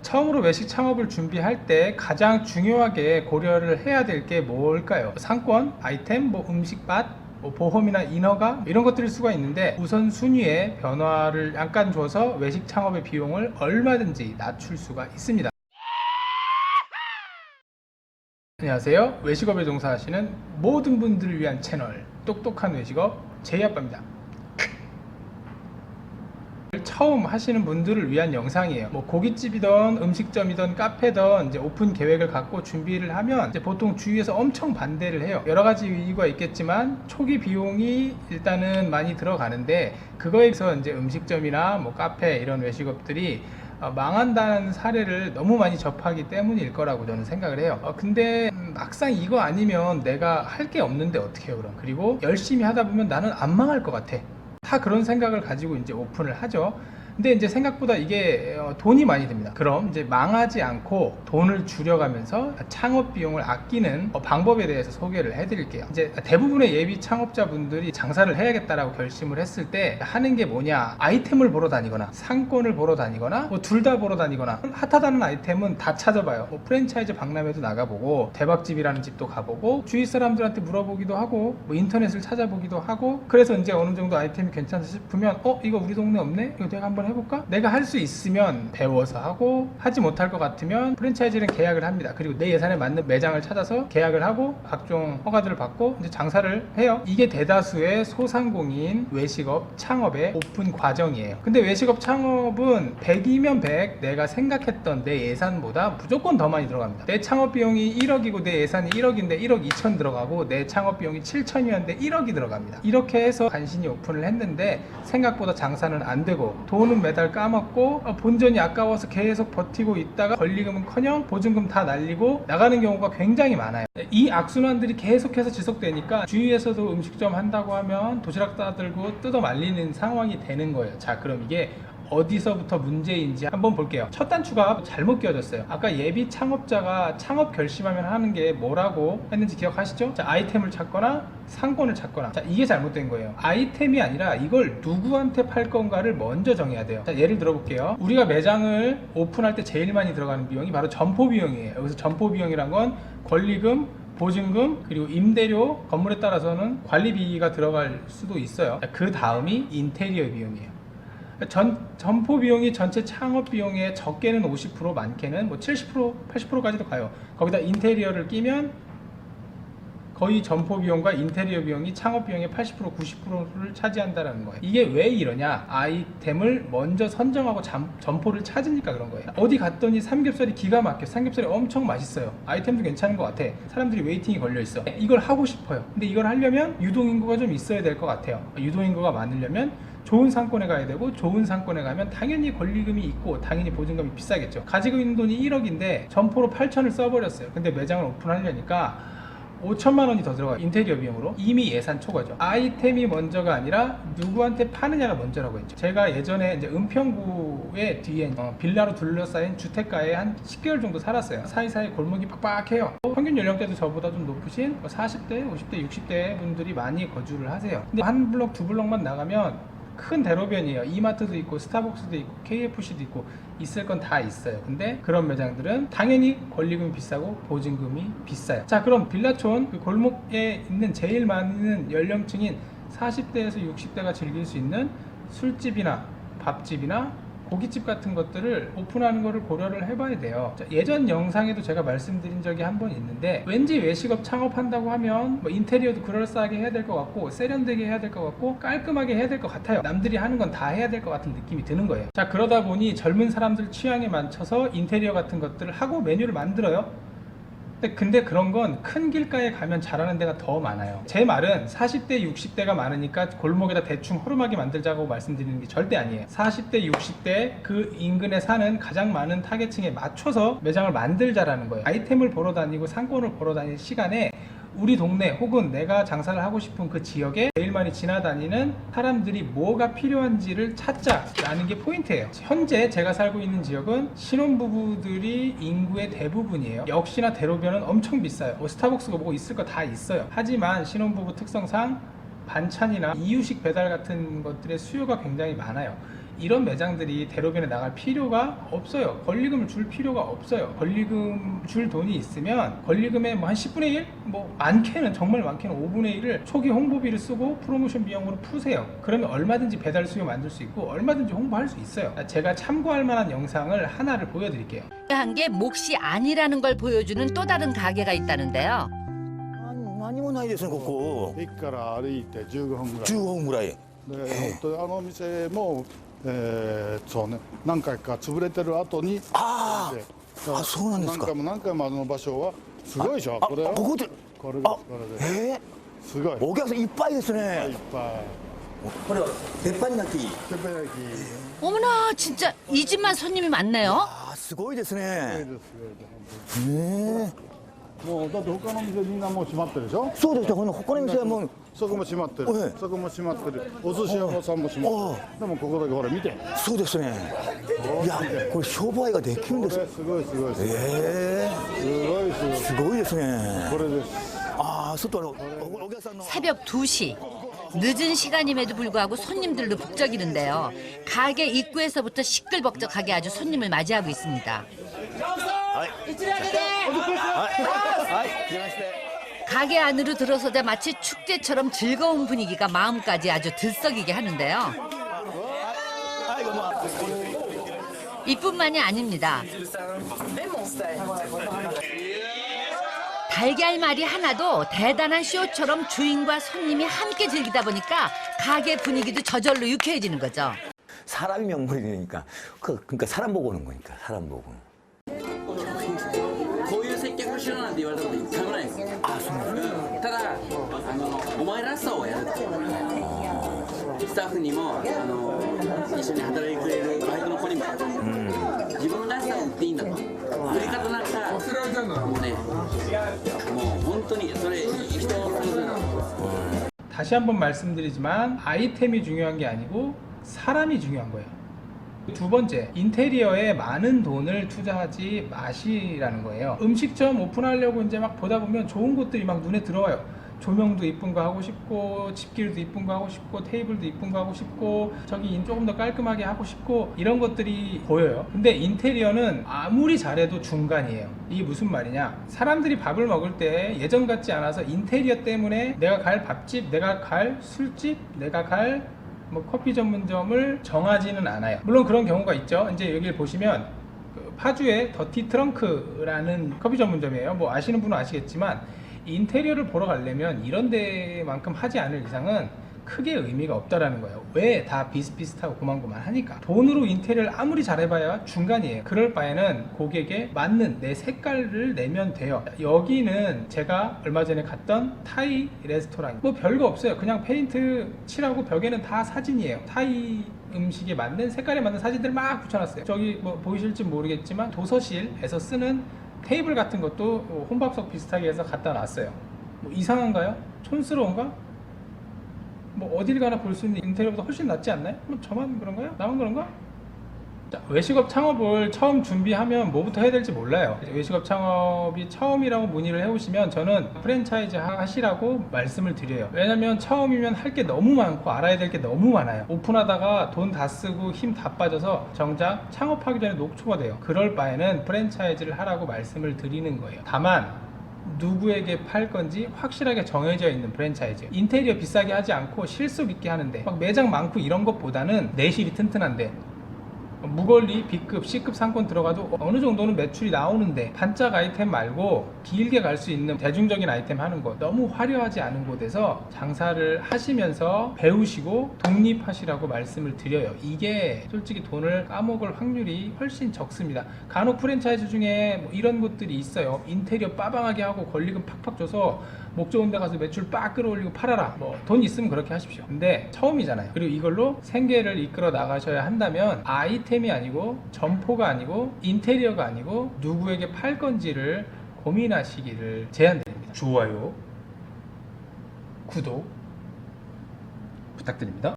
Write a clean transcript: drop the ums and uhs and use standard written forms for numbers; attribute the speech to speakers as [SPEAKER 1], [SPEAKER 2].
[SPEAKER 1] 처음으로 외식 창업을 준비할 때 가장 중요하게 고려를 해야 될 게 뭘까요? 상권, 아이템, 음식밭, 보험이나 인허가 이런 것들일 수가 있는데, 우선 순위에 변화를 약간 줘서 외식 창업의 비용을 얼마든지 낮출 수가 있습니다. 안녕하세요. 외식업에 종사하시는 모든 분들을 위한 채널 똑똑한 외식업 제이아빠입니다. 처음 하시는 분들을 위한 영상이에요. 고깃집이든 음식점이든 카페든 이제 오픈 계획을 갖고 준비를 하면 이제 보통 주위에서 엄청 반대를 해요. 여러 가지 이유가 있겠지만 초기 비용이 일단은 많이 들어가는데, 그거에서 이제 음식점이나 카페 이런 외식업들이 망한다는 사례를 너무 많이 접하기 때문일 거라고 저는 생각을 해요. 근데 막상 이거 아니면 내가 할 게 없는데 어떻게 해요, 그럼? 그리고 열심히 하다 보면 나는 안 망할 것 같아. 다 그런 생각을 가지고 이제 오픈을 하죠. 근데 이제 생각보다 이게 돈이 많이 듭니다. 그럼 이제 망하지 않고 돈을 줄여가면서 창업 비용을 아끼는 방법에 대해서 소개를 해드릴게요. 이제 대부분의 예비 창업자분들이 장사를 해야겠다라고 결심을 했을 때 하는 게 뭐냐, 아이템을 보러 다니거나 상권을 보러 다니거나 둘 다 보러 다니거나, 핫하다는 아이템은 다 찾아봐요. 프랜차이즈 박람회도 나가보고 대박집이라는 집도 가보고 주위 사람들한테 물어보기도 하고 인터넷을 찾아보기도 하고, 그래서 이제 어느 정도 아이템이 괜찮다 싶으면 이거 우리 동네 없네? 이거 내가 한번 해볼까? 내가 할 수 있으면 배워서 하고, 하지 못할 것 같으면 프랜차이즈는 계약을 합니다. 그리고 내 예산에 맞는 매장을 찾아서 계약을 하고 각종 허가들을 받고 이제 장사를 해요. 이게 대다수의 소상공인 외식업 창업의 오픈 과정이에요. 근데 외식업 창업은 100이면 100, 내가 생각했던 내 예산보다 무조건 더 많이 들어갑니다. 내 창업 비용이 1억이고 내 예산이 1억인데 1억 2천 들어가고, 내 창업 비용이 7천이었는데 1억이 들어갑니다. 이렇게 해서 간신히 오픈을 했는데 생각보다 장사는 안 되고 돈은 매달 까먹고 본전이 아까워서 계속 버티고 있다가 권리금은커녕 보증금 다 날리고 나가는 경우가 굉장히 많아요. 이 악순환들이 계속해서 지속되니까 주위에서도 음식점 한다고 하면 도시락 싸들고 뜯어 말리는 상황이 되는 거예요. 자, 그럼 이게 어디서부터 문제인지 한번 볼게요. 첫 단추가 잘못 끼워졌어요. 아까 예비 창업자가 창업 결심하면 하는 게 뭐라고 했는지 기억하시죠? 자, 아이템을 찾거나 상권을 찾거나. 자, 이게 잘못된 거예요. 아이템이 아니라 이걸 누구한테 팔 건가를 먼저 정해야 돼요. 자, 예를 들어 볼게요. 우리가 매장을 오픈할 때 제일 많이 들어가는 비용이 바로 점포 비용이에요. 여기서 점포 비용이란 건 권리금, 보증금, 그리고 임대료, 건물에 따라서는 관리비가 들어갈 수도 있어요. 그 다음이 인테리어 비용이에요. 점포 비용이 전체 창업 비용의 적게는 50%, 많게는 70%, 80%까지도 가요. 거기다 인테리어를 끼면 거의 점포 비용과 인테리어 비용이 창업 비용의 80%, 90%를 차지한다는 거예요. 이게 왜 이러냐? 아이템을 먼저 선정하고 점포를 찾으니까 그런 거예요. 어디 갔더니 삼겹살이 기가 막혀. 삼겹살이 엄청 맛있어요. 아이템도 괜찮은 것 같아. 사람들이 웨이팅이 걸려 있어. 이걸 하고 싶어요. 근데 이걸 하려면 유동인구가 좀 있어야 될 것 같아요. 유동인구가 많으려면 좋은 상권에 가야 되고, 좋은 상권에 가면 당연히 권리금이 있고 당연히 보증금이 비싸겠죠. 가지고 있는 돈이 1억인데 점포로 8천을 써버렸어요. 근데 매장을 오픈하려니까 5천만 원이 더 들어가요. 인테리어 비용으로. 이미 예산 초과죠. 아이템이 먼저가 아니라 누구한테 파느냐가 먼저라고 했죠. 제가 예전에 이제 은평구의 뒤에 빌라로 둘러싸인 주택가에 한 10개월 정도 살았어요. 사이사이 골목이 빡빡해요. 평균 연령대도 저보다 좀 높으신 40대, 50대, 60대 분들이 많이 거주를 하세요. 근데 한 블럭, 두 블럭만 나가면 큰 대로변이에요. 이마트도 있고 스타벅스도 있고 KFC도 있고 있을 건 다 있어요. 근데 그런 매장들은 당연히 권리금이 비싸고 보증금이 비싸요. 자, 그럼 빌라촌 그 골목에 있는 제일 많은 연령층인 40대에서 60대가 즐길 수 있는 술집이나 밥집이나 고깃집 같은 것들을 오픈하는 거를 고려를 해봐야 돼요. 자, 예전 영상에도 제가 말씀드린 적이 한 번 있는데, 왠지 외식업 창업한다고 하면 인테리어도 그럴싸하게 해야 될 것 같고, 세련되게 해야 될 것 같고, 깔끔하게 해야 될 것 같아요. 남들이 하는 건 다 해야 될 것 같은 느낌이 드는 거예요. 자, 그러다 보니 젊은 사람들 취향에 맞춰서 인테리어 같은 것들을 하고 메뉴를 만들어요. 근데 그런 건 큰 길가에 가면 잘하는 데가 더 많아요. 제 말은 40대, 60대가 많으니까 골목에다 대충 허름하게 만들자고 말씀드리는 게 절대 아니에요. 40대, 60대 그 인근에 사는 가장 많은 타겟층에 맞춰서 매장을 만들자라는 거예요. 아이템을 보러 다니고 상권을 보러 다닐 시간에 우리 동네 혹은 내가 장사를 하고 싶은 그 지역에 제일 많이 지나다니는 사람들이 뭐가 필요한지를 찾자라는 게 포인트예요. 현재 제가 살고 있는 지역은 신혼부부들이 인구의 대부분이에요. 역시나 대로변은 엄청 비싸요. 스타벅스가 뭐 있을 거 다 있어요. 하지만 신혼부부 특성상 반찬이나 이유식 배달 같은 것들의 수요가 굉장히 많아요. 이런 매장들이 대로변에 나갈 필요가 없어요. 권리금을 줄 필요가 없어요. 권리금 줄 돈이 있으면 권리금의 뭐 한 10분의 1? 뭐 많게는 정말 많게는 5분의 1을 초기 홍보비를 쓰고 프로모션 비용으로 푸세요. 그러면 얼마든지 배달 수요 만들 수 있고 얼마든지 홍보할 수 있어요. 제가 참고할 만한 영상을 하나를 보여드릴게요.
[SPEAKER 2] 한 게 몫이 아니라는 걸 보여주는 또 다른 가게가 있다는데요.
[SPEAKER 3] 何もないですね、ここ。
[SPEAKER 4] 駅から歩いて15分ぐらい
[SPEAKER 3] 15分ぐらい。
[SPEAKER 4] で本当にあのお店も、そうね、何回か潰れてる後に
[SPEAKER 3] あ
[SPEAKER 4] で
[SPEAKER 3] あ、そうなんですか。
[SPEAKER 4] 何回もあの場所はすごいでしょ。
[SPEAKER 3] あ、
[SPEAKER 4] これよ
[SPEAKER 3] ここで。
[SPEAKER 4] これです
[SPEAKER 3] あ
[SPEAKER 4] これですすごいいっ
[SPEAKER 3] お客さんいっぱいです
[SPEAKER 4] ぱいい
[SPEAKER 3] ね。
[SPEAKER 4] っぱ
[SPEAKER 3] これは鉄板焼き。
[SPEAKER 4] い鉄板焼き
[SPEAKER 2] 어머나 진짜 이 집만 손님이 많네요.
[SPEAKER 3] あー、すごいです
[SPEAKER 4] すごい
[SPEAKER 3] ね。
[SPEAKER 4] ですすごいです本
[SPEAKER 3] へえ。
[SPEAKER 4] 当にもうだって他の店みんなもう閉まってるでしょ。
[SPEAKER 3] そうですね。この他の店はもう。
[SPEAKER 4] そこも閉まってる、
[SPEAKER 3] ええ
[SPEAKER 4] そこも閉まってる、お寿司屋さんも閉まってる。でもここだけほら見て、
[SPEAKER 3] そうですね。いや、これ商売ができるんです。
[SPEAKER 4] これすごいすごいすごい、
[SPEAKER 3] え
[SPEAKER 4] すごいすごい
[SPEAKER 3] え、すごいですね。
[SPEAKER 4] これです。
[SPEAKER 3] ああ、外のお客さんの。
[SPEAKER 2] 새벽 2시. 늦은 시간임에도 불구하고 손님들로 북적이는데요. 가게 입구에서부터 시끌벅적하게 아주 손님을 맞이하고 있습니다.
[SPEAKER 3] はい。はい。はい。来まして。
[SPEAKER 2] 가게 안으로 들어서자 마치 축제처럼 즐거운 분위기가 마음까지 아주 들썩이게 하는데요.
[SPEAKER 3] はい、どうも。
[SPEAKER 2] 이뿐만이 아닙니다. 달걀말이 하나도 대단한 쇼처럼 주인과 손님이 함께 즐기다 보니까 가게 분위기도 저절로 유쾌해지는 거죠.
[SPEAKER 3] 사람이 명물이니까 그러니까 사람 보고 오는 거니까 사람 보고.
[SPEAKER 5] こういう接客しろなんて言われたこと一回もないです。あ、そうなんですか。ただお前らしさをやる。スタッフにも一緒に働いてくれるバイトの子にも、自分らしさを売っていいんだと。売り方なんかもうね、もう本当にそれ人それぞれなんですよ。
[SPEAKER 1] 다시 한번 말씀드리지만 아이템이 중요한 게 아니고 사람이 중요한 거예요. 두 번째, 인테리어에 많은 돈을 투자하지 마시라는 거예요. 음식점 오픈하려고 이제 막 보다 보면 좋은 곳들이 막 눈에 들어와요. 조명도 이쁜 거 하고 싶고, 집길도 이쁜 거 하고 싶고, 테이블도 이쁜 거 하고 싶고, 저기 조금 더 깔끔하게 하고 싶고, 이런 것들이 보여요. 근데 인테리어는 아무리 잘해도 중간이에요. 이게 무슨 말이냐? 사람들이 밥을 먹을 때 예전 같지 않아서 인테리어 때문에 내가 갈 밥집, 내가 갈 술집, 내가 갈 뭐 커피 전문점을 정하지는 않아요. 물론 그런 경우가 있죠. 이제 여기를 보시면 그 파주의 더티 트렁크라는 커피 전문점이에요. 뭐 아시는 분은 아시겠지만 인테리어를 보러 가려면 이런 데만큼 하지 않을 이상은 크게 의미가 없다라는 거예요. 왜? 다 비슷비슷하고 고만고만하니까. 돈으로 인테리어를 아무리 잘해봐야 중간이에요. 그럴 바에는 고객에 맞는 내 색깔을 내면 돼요. 여기는 제가 얼마 전에 갔던 타이 레스토랑, 뭐 별거 없어요. 그냥 페인트 칠하고 벽에는 다 사진이에요. 타이 음식에 맞는 색깔에 맞는 사진들 막 붙여놨어요. 저기 뭐 보이실지 모르겠지만 도서실에서 쓰는 테이블 같은 것도 혼밥석 비슷하게 해서 갖다 놨어요. 뭐 이상한가요? 촌스러운가? 뭐 어딜 가나 볼 수 있는 인테리어보다 훨씬 낫지 않나요? 뭐 저만 그런가요? 나만 그런가? 자, 외식업 창업을 처음 준비하면 뭐부터 해야 될지 몰라요. 외식업 창업이 처음이라고 문의를 해오시면 저는 프랜차이즈 하시라고 말씀을 드려요. 왜냐면 처음이면 할 게 너무 많고 알아야 될 게 너무 많아요. 오픈하다가 돈 다 쓰고 힘 다 빠져서 정작 창업하기 전에 녹초가 돼요. 그럴 바에는 프랜차이즈를 하라고 말씀을 드리는 거예요. 다만 누구에게 팔 건지 확실하게 정해져 있는 프랜차이즈, 인테리어 비싸게 하지 않고 실속 있게 하는데, 막 매장 많고 이런 것보다는 내실이 튼튼한데, 무걸리, B급, C급 상권 들어가도 어느 정도는 매출이 나오는데 반짝 아이템 말고 길게 갈 수 있는 대중적인 아이템 하는 곳, 너무 화려하지 않은 곳에서 장사를 하시면서 배우시고 독립하시라고 말씀을 드려요. 이게 솔직히 돈을 까먹을 확률이 훨씬 적습니다. 간혹 프랜차이즈 중에 뭐 이런 곳들이 있어요. 인테리어 빠방하게 하고 권리금 팍팍 줘서 목 좋은 데 가서 매출 빡 끌어올리고 팔아라. 뭐 돈 있으면 그렇게 하십시오. 근데 처음이잖아요. 그리고 이걸로 생계를 이끌어 나가셔야 한다면 아이템이 아니고 점포가 아니고 인테리어가 아니고 누구에게 팔 건지를 고민하시기를 제안드립니다. 좋아요, 구독 부탁드립니다.